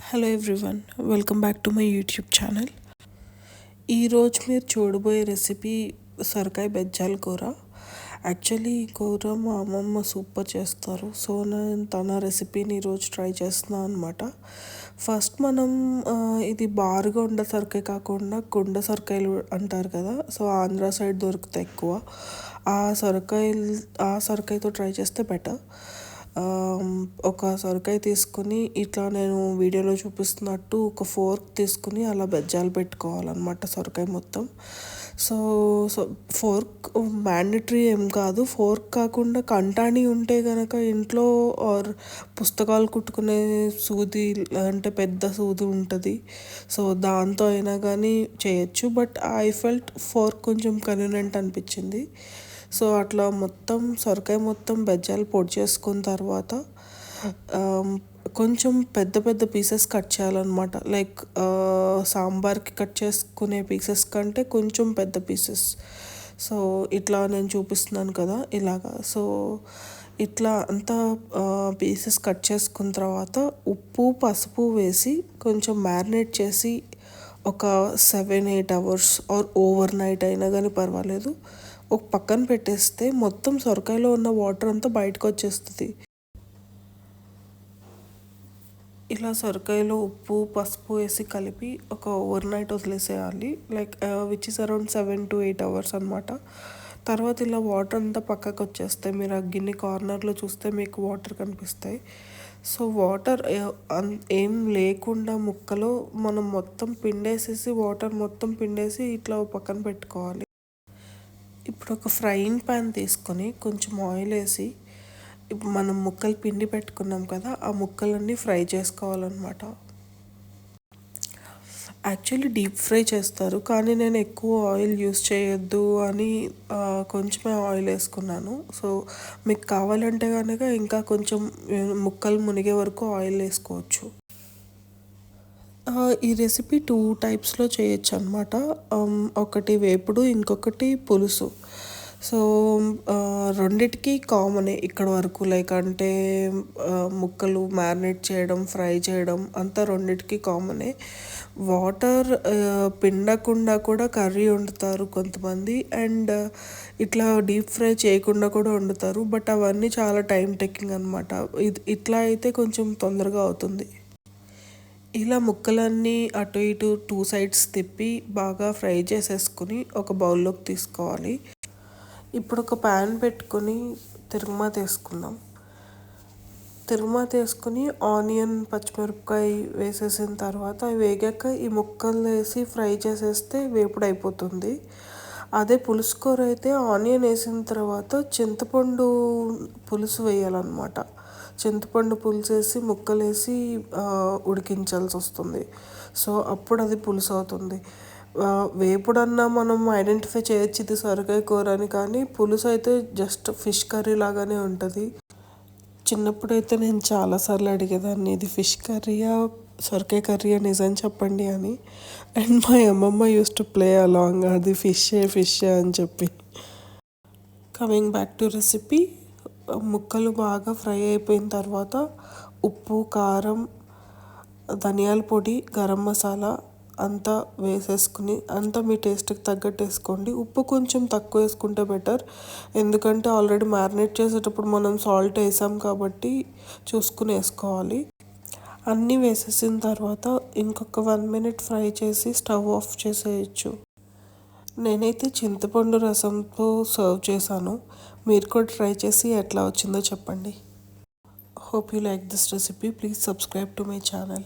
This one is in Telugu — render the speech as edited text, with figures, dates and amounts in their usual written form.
Hello everyone, welcome back to my YouTube channel. ఈరోజు మీరు చూడబోయే రెసిపీ సొరకాయ బెజ్జాల కూర. యాక్చువల్లీ ఈ కూర మా అమ్మమ్మ సూపర్ చేస్తారు. సో నేను తన రెసిపీని ఈరోజు ట్రై చేస్తున్నాను అనమాట. ఫస్ట్ మనం ఇది బారుగా ఉండే సొరకాయ కాకుండా గుండె సొరకాయలు అంటారు కదా, సో ఆంధ్ర సైడ్ దొరుకుతాయి ఎక్కువ. ఆ సొరకాయతో ట్రై చేస్తే బెటర్. ఒక సొరకాయ తీసుకుని ఇట్లా నేను వీడియోలో చూపిస్తున్నట్టు ఒక ఫోర్క్ తీసుకుని అలా బెజ్జాలు పెట్టుకోవాలన్నమాట సొరకాయ మొత్తం. సో ఫోర్క్ మ్యాండటరీ ఏం కాదు. ఫోర్క్ కాకుండా కంటాణి ఉంటే కనుక ఇంట్లో ఆర్ పుస్తకాలు కుట్టుకునే సూది అంటే పెద్ద సూది ఉంటుంది, సో దాంతో అయినా కానీ చేయొచ్చు. బట్ ఐ ఫెల్ట్ ఫోర్క్ కొంచెం కన్వీనియంట్ అనిపించింది. సో అట్లా మొత్తం సొరకాయ మొత్తం బెజ్జాలు పొడి చేసుకున్న తర్వాత కొంచెం పెద్ద పెద్ద పీసెస్ కట్ చేయాలన్నమాట. లైక్ సాంబార్కి కట్ చేసుకునే పీసెస్ కంటే కొంచెం పెద్ద పీసెస్. సో ఇట్లా నేను చూపిస్తున్నాను కదా ఇలాగా. సో ఇట్లా అంతా పీసెస్ కట్ చేసుకున్న తర్వాత ఉప్పు పసుపు వేసి కొంచెం మ్యారినేట్ చేసి ఒక 7-8 అవర్స్ ఆర్ ఓవర్ నైట్ అయినా కానీ పర్వాలేదు ఒక పక్కన పెట్టేస్తే మొత్తం సొరకాయలో ఉన్న వాటర్ అంతా బయటకు వచ్చేస్తుంది. ఇలా సొరకాయలో ఉప్పు పసుపు వేసి కలిపి ఒక ఓవర్ నైట్ వదిలేసేయాలి. Like which is around 7-8 hours అనమాట. తర్వాత ఇలా వాటర్ అంతా పక్కకు వచ్చేస్తాయి. మీరు ఆ గిన్నె కార్నర్లో చూస్తే మీకు వాటర్ కనిపిస్తాయి. సో వాటర్ ఏం లేకుండా ముక్కలో మనం మొత్తం పిండేసేసి వాటర్ మొత్తం పిండేసి ఇట్లా పక్కన పెట్టుకోవాలి. ఇప్పుడు ఒక ఫ్రైయింగ్ ప్యాన్ తీసుకొని కొంచెం ఆయిల్ వేసి ఇప్పుడు మనం ముక్కలు పిండి పెట్టుకున్నాం కదా, ఆ ముక్కలన్నీ ఫ్రై చేసుకోవాలన్నమాట. యాక్చువల్లీ డీప్ ఫ్రై చేస్తారు, కానీ నేను ఎక్కువ ఆయిల్ యూస్ చేయొద్దు అని కొంచెమే ఆయిల్ వేసుకున్నాను. సో మీకు కావాలంటే కనుక ఇంకా కొంచెం ముక్కలు మునిగే వరకు ఆయిల్ వేసుకోవచ్చు. ఈ రెసిపీ 2 టైప్స్లో చేయొచ్చు అనమాట. ఒకటి వేపుడు, ఇంకొకటి పులుసు. సో రెండిటికి కామనే ఇక్కడ వరకు. లైక్ అంటే ముక్కలు మ్యారినేట్ చేయడం, ఫ్రై చేయడం అంతా రెండిటికి కామనే. వాటర్ పిండకుండా కూడా కర్రీ వండుతారు కొంతమంది, అండ్ ఇట్లా డీప్ ఫ్రై చేయకుండా కూడా వండుతారు. బట్ అవన్నీ చాలా టైం టేకింగ్ అనమాట. ఇట్లా అయితే కొంచెం తొందరగా అవుతుంది. ఇలా ముక్కలన్నీ అటు ఇటు 2 సైడ్స్ తిప్పి బాగా ఫ్రై చేసేసుకుని ఒక బౌల్లోకి తీసుకోవాలి. ఇప్పుడు ఒక ప్యాన్ పెట్టుకొని తిరగమాత వేసుకుందాం. తిరగమాత వేసుకుని ఆనియన్ పచ్చిమిరపకాయ వేసేసిన తర్వాత అవి వేగాక ఈ ముక్కలు వేసి ఫ్రై చేసేస్తే వేపుడు అయిపోతుంది. అదే పులుసు కూర అయితే ఆనియన్ వేసిన తర్వాత చింతపండు పులుసు వేయాలన్నమాట. చింతపండు పులుసు వేసి ముక్కలు వేసి ఉడికించాల్సి వస్తుంది. సో అప్పుడు అది పులుసు అవుతుంది. వేపుడన్నా మనం ఐడెంటిఫై చేయొచ్చు ఇది సొరకాయ కూర అని, కానీ పులుసు అయితే జస్ట్ ఫిష్ కర్రీ లాగానే ఉంటుంది. చిన్నప్పుడైతే నేను చాలాసార్లు అడిగేదాన్ని ఇది ఫిష్ కర్రీయా సొరకాయ కర్రీయా నిజం చెప్పండి అని. అండ్ మై అమ్మమ్మ యూస్ టు ప్లే అలాంగ్ అది ఫిష్ అని చెప్పి. కమింగ్ బ్యాక్ టు రెసిపీ, ముక్కలు బాగా ఫ్రై అయిపోయిన తర్వాత ఉప్పు కారం ధనియాల పొడి గరం మసాలా అంతా వేసేసుకుని అంతా మీ టేస్ట్కి తగ్గట్టు వేసుకోండి. ఉప్పు కొంచెం తక్కువ వేసుకుంటే బెటర్, ఎందుకంటే ఆల్రెడీ మ్యారినేట్ చేసేటప్పుడు మనం సాల్ట్ వేసాం కాబట్టి చూసుకుని వేసుకోవాలి. అన్నీ వేసేసిన తర్వాత ఇంకొక 1 మినిట్ ఫ్రై చేసి స్టవ్ ఆఫ్ చేసేయచ్చు. నేనైతే చింతపండు రసంతో సర్వ్ చేశాను. మీరు కూడా ట్రై చేసి ఎట్లా వచ్చిందో చెప్పండి. Hope you like this recipe. Please subscribe to my channel.